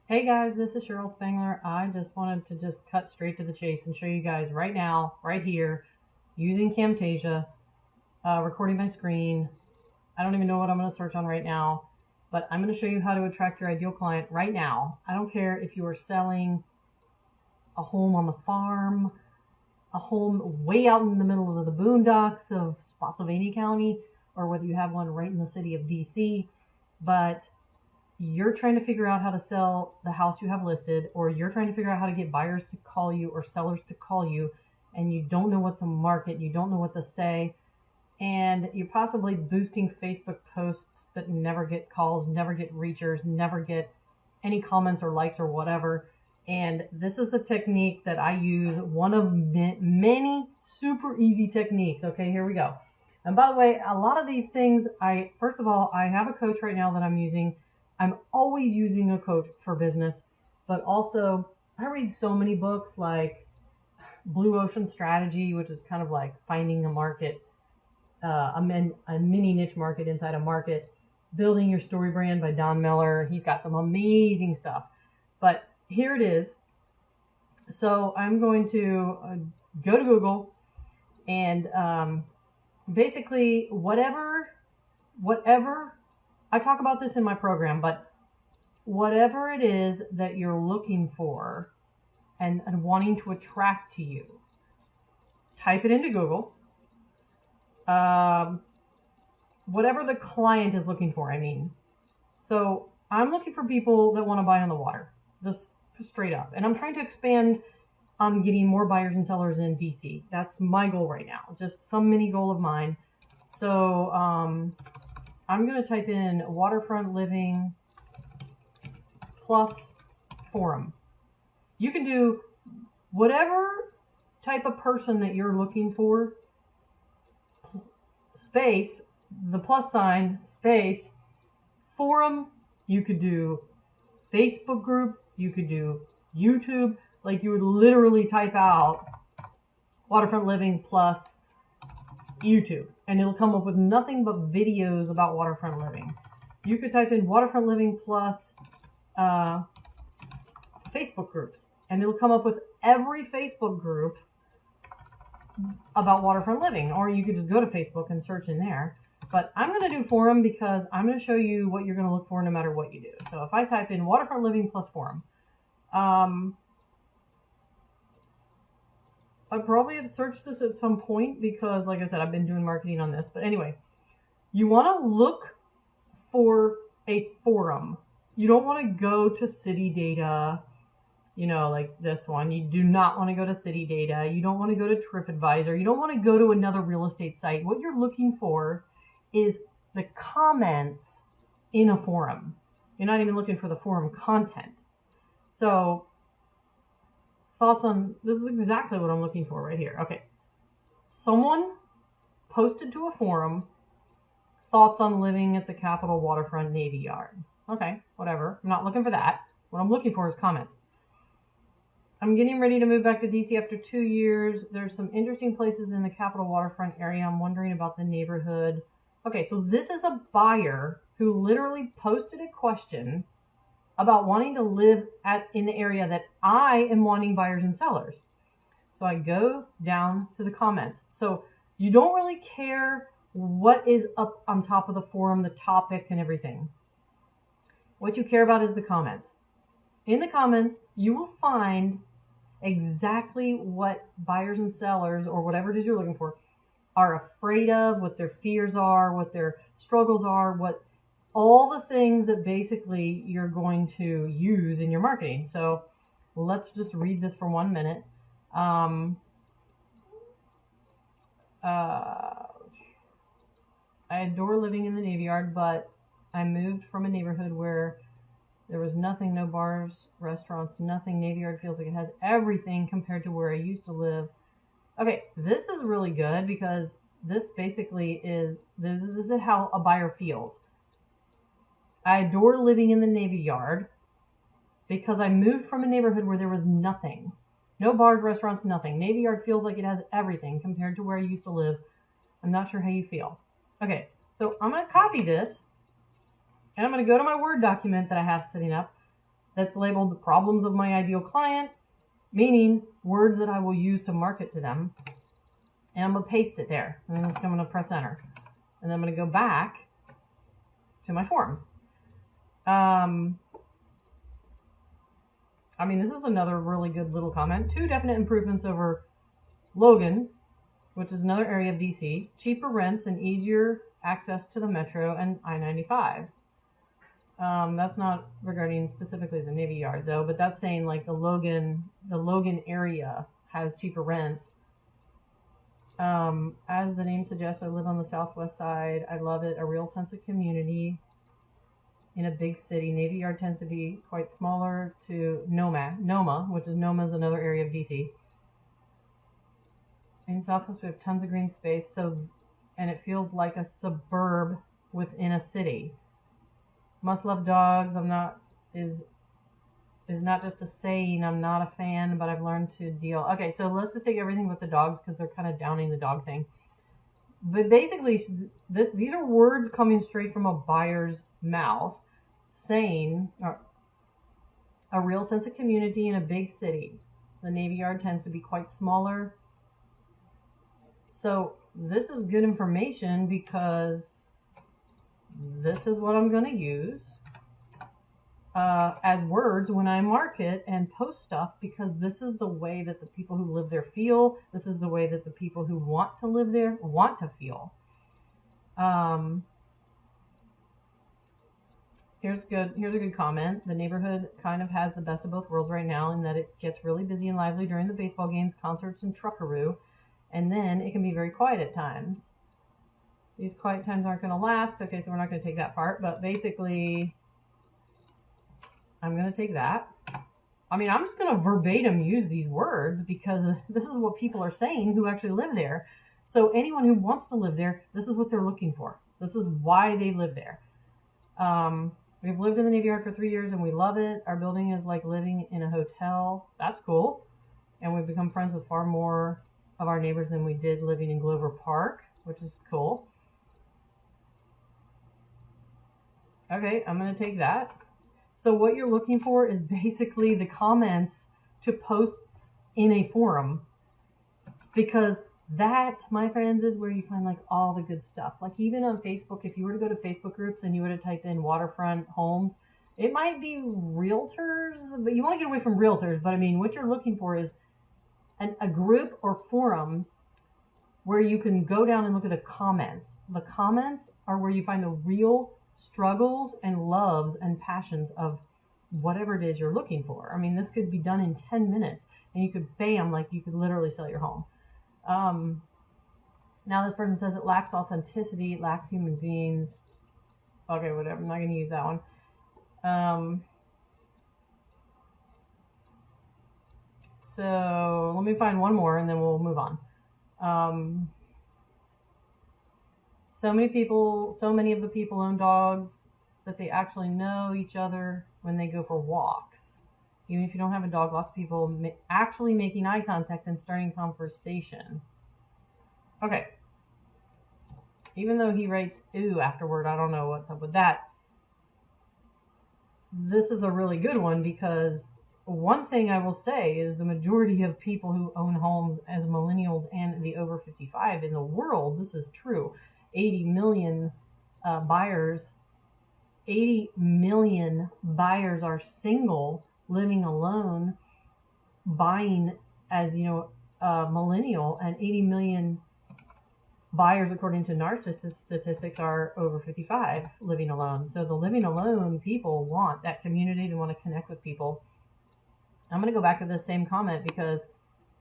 Hey guys, this is Cheryl Spangler. I just wanted to just cut straight to the chase and show you guys right now, right here, using Camtasia, recording my screen. I don't even know what I'm going to search on right now, but I'm going to show you how to attract your ideal client right now. I don't care if you are selling a home on the farm, a home way out in the middle of the boondocks of Spotsylvania County, or whether you have one right in the city of DC, but you're trying to figure out how to sell the house you have listed, or you're trying to figure out how to get buyers to call you or sellers to call you, and you don't know what to market, you don't know what to say, and you're possibly boosting Facebook posts but never get calls, never get reachers, never get any comments or likes or whatever. And this is a technique that I use, one of many super easy techniques. Okay, here we go. And by the way, a lot of these things, first of all, I have a coach right now that I'm using. I'm always using a coach for business, but also I read so many books like Blue Ocean Strategy, which is kind of like finding a market, a mini niche market inside a market, Building Your Story Brand by Don Miller. He's got some amazing stuff, but here it is. So I'm going to go to Google and basically whatever I talk about this in my program, but whatever it is that you're looking for and wanting to attract to you, type it into Google. Whatever the client is looking for, I mean. So I'm looking for people that want to buy on the water, just straight up. And I'm trying to expand on getting more buyers and sellers in DC. That's my goal right now, just some mini goal of mine. So I'm going to type in waterfront living plus forum. You can do whatever type of person that you're looking for, space, the plus sign, space, forum. You could do Facebook group, you could do YouTube, like you would literally type out waterfront living plus YouTube, and it'll come up with nothing but videos about waterfront living. You could type in waterfront living plus Facebook groups, and it'll come up with every Facebook group about waterfront living, or you could just go to Facebook and search in there. But I'm going to do forum because I'm going to show you what you're going to look for no matter what you do. So if I type in waterfront living plus forum, I probably have searched this at some point because, like I said, I've been doing marketing on this. But anyway, you want to look for a forum. You don't want to go to city data, you know, like this one. You do not want to go to city data. You don't want to go to TripAdvisor. You don't want to go to another real estate site. What you're looking for is the comments in a forum. You're not even looking for the forum content. So thoughts on, this is exactly what I'm looking for right here. Okay. Someone posted to a forum, thoughts on living at the Capitol Waterfront Navy Yard. Okay, whatever. I'm not looking for that. What I'm looking for is comments. I'm getting ready to move back to DC after 2 years. There's some interesting places in the Capitol Waterfront area. I'm wondering about the neighborhood. Okay, so this is a buyer who literally posted a question about wanting to live in the area that I am wanting buyers and sellers. So I go down to the comments. So you don't really care what is up on top of the forum, the topic and everything. What you care about is the comments. In the comments, you will find exactly what buyers and sellers, or whatever it is you're looking for, are afraid of, what their fears are, what their struggles are, what all the things that basically you're going to use in your marketing. So let's just read this for 1 minute. I adore living in the Navy Yard, but I moved from a neighborhood where there was nothing, no bars, restaurants, nothing. Navy Yard feels like it has everything compared to where I used to live. Okay, this is really good because this basically is, this is how a buyer feels. I adore living in the Navy Yard because I moved from a neighborhood where there was nothing. No bars, restaurants, nothing. Navy Yard feels like it has everything compared to where I used to live. I'm not sure how you feel. Okay, so I'm going to copy this, and I'm going to go to my Word document that I have sitting up that's labeled the problems of my ideal client, meaning words that I will use to market to them. And I'm going to paste it there. And I'm just going to press enter. And then I'm going to go back to my form. I mean, this is another really good little comment. 2 definite improvements over Logan, which is another area of DC. Cheaper rents and easier access to the metro and I-95. That's not regarding specifically the Navy Yard though, but that's saying like the Logan area has cheaper rents. As the name suggests, I live on the southwest side. I love it. A real sense of community in a big city. Navy Yard tends to be quite smaller to Noma, which is Noma's another area of DC. In Southwest, we have tons of green space, and it feels like a suburb within a city. Must love dogs. Is not just a saying. I'm not a fan, but I've learned to deal. Okay, so let's just take everything with the dogs because they're kind of downing the dog thing. But basically, these are words coming straight from a buyer's mouth, saying a real sense of community in a big city. The Navy Yard tends to be quite smaller. So this is good information because this is what I'm going to use as words when I market and post stuff, because this is the way that the people who live there feel. This is the way that the people who want to live there want to feel. Here's a good comment. The neighborhood kind of has the best of both worlds right now in that it gets really busy and lively during the baseball games, concerts, and truckaroo, and then it can be very quiet at times. These quiet times aren't going to last. Okay, so we're not going to take that part, but basically I'm going to take that. I mean, I'm just going to verbatim use these words because this is what people are saying who actually live there. So anyone who wants to live there, this is what they're looking for. This is why they live there. We've lived in the Navy Yard for 3 years and we love it. Our building is like living in a hotel. That's cool. And we've become friends with far more of our neighbors than we did living in Glover Park, which is cool. Okay, I'm going to take that. So what you're looking for is basically the comments to posts in a forum, because that, my friends, is where you find like all the good stuff. Like even on Facebook, if you were to go to Facebook groups and you were to type in waterfront homes, it might be realtors, but you want to get away from realtors. But I mean, what you're looking for is a group or forum where you can go down and look at the comments. The comments are where you find the real struggles and loves and passions of whatever it is you're looking for. I mean, this could be done in 10 minutes and you could bam, like you could literally sell your home. Now this person says it lacks authenticity, it lacks human beings. Okay, whatever, I'm not going to use that one. So let me find one more and then we'll move on. So many of the people own dogs that they actually know each other when they go for walks. Even if you don't have a dog, lots of people actually making eye contact and starting conversation. Okay. Even though he writes "ooh" afterward, I don't know what's up with that. This is a really good one because one thing I will say is the majority of people who own homes as millennials and the over 55 in the world, this is true. 80 million buyers. 80 million buyers are single, living alone, buying as, millennial, and 80 million buyers, according to narcissist statistics, are over 55 living alone. So the living alone people want that community. They want to connect with people. I'm going to go back to this same comment because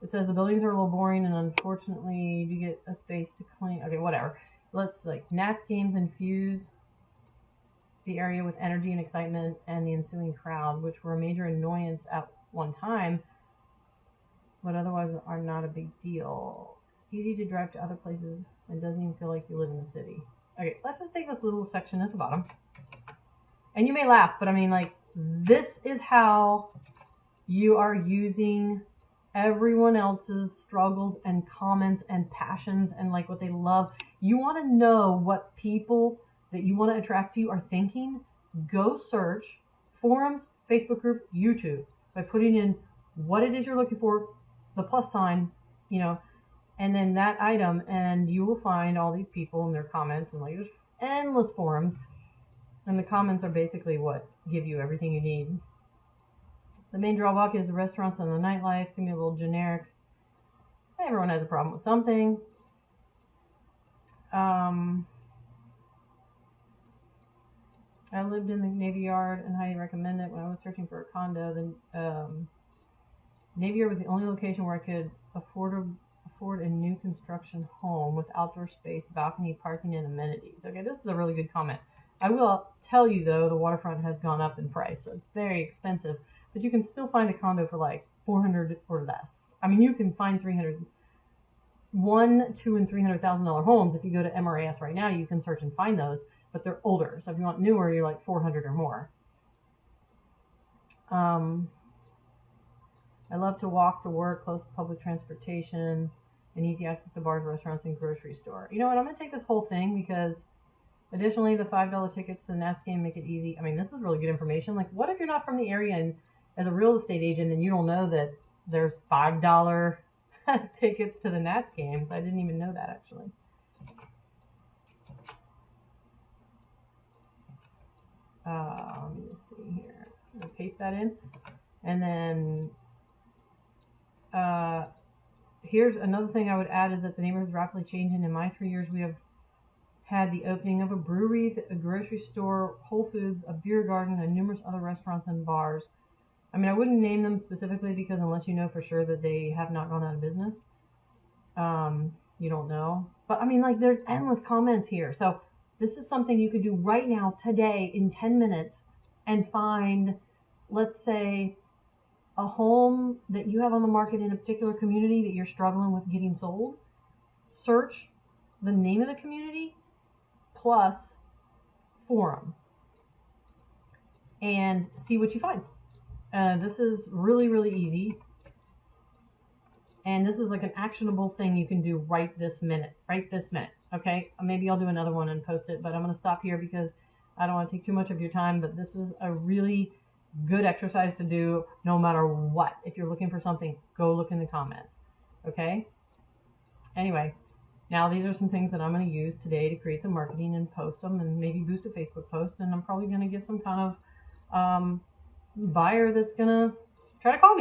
it says the buildings are a little boring and unfortunately you get a space to clean. Okay, whatever. Let's Nats games infuse the area with energy and excitement and the ensuing crowd, which were a major annoyance at one time, but otherwise are not a big deal. It's easy to drive to other places and doesn't even feel like you live in the city. Okay, let's just take this little section at the bottom. And you may laugh, but I mean, this is how you are using everyone else's struggles and comments and passions and what they love. You want to know what people that you want to attract to you are thinking. Go search forums, Facebook group, YouTube, by putting in what it is you're looking for, the plus sign, you know, and then that item, and you will find all these people and their comments, and like there's endless forums, and the comments are basically what give you everything you need. The main drawback is the restaurants and the nightlife can be a little generic. Everyone has a problem with something. I lived in the Navy Yard and highly recommend it. When I was searching for a condo, the Navy Yard was the only location where I could afford a new construction home with outdoor space, balcony, parking, and amenities. Okay, this is a really good comment. I will tell you though, the waterfront has gone up in price, so it's very expensive, but you can still find a condo for like $400 or less. I mean, you can find $100,000, $200,000, and $300,000 homes. If you go to MRAS right now, you can search and find those, but they're older. So if you want newer, you're like $400 or more. I love to walk to work, close to public transportation, and easy access to bars, restaurants, and grocery store. You know what? I'm going to take this whole thing because additionally, the $5 tickets to the Nats game make it easy. I mean, this is really good information. Like, what if you're not from the area and as a real estate agent and you don't know that there's $5 tickets to the Nats games? I didn't even know that, actually. Let me just see here. I'm going to paste that in. And then here's another thing I would add is that the neighborhood is rapidly changing. In my 3 years, we have had the opening of a brewery, a grocery store, Whole Foods, a beer garden, and numerous other restaurants and bars. I mean, I wouldn't name them specifically because unless you know for sure that they have not gone out of business, you don't know. But I mean, like, there's endless comments here. So this is something you could do right now, today, in 10 minutes, and find, let's say, a home that you have on the market in a particular community that you're struggling with getting sold. Search the name of the community plus forum and see what you find. This is really, really easy. And this is like an actionable thing you can do right this minute. Okay, maybe I'll do another one and post it, but I'm going to stop here because I don't want to take too much of your time. But this is a really good exercise to do no matter what. If you're looking for something, go look in the comments. Okay? Anyway, now these are some things that I'm going to use today to create some marketing and post them and maybe boost a Facebook post. And I'm probably going to get some kind of buyer that's going to try to call me.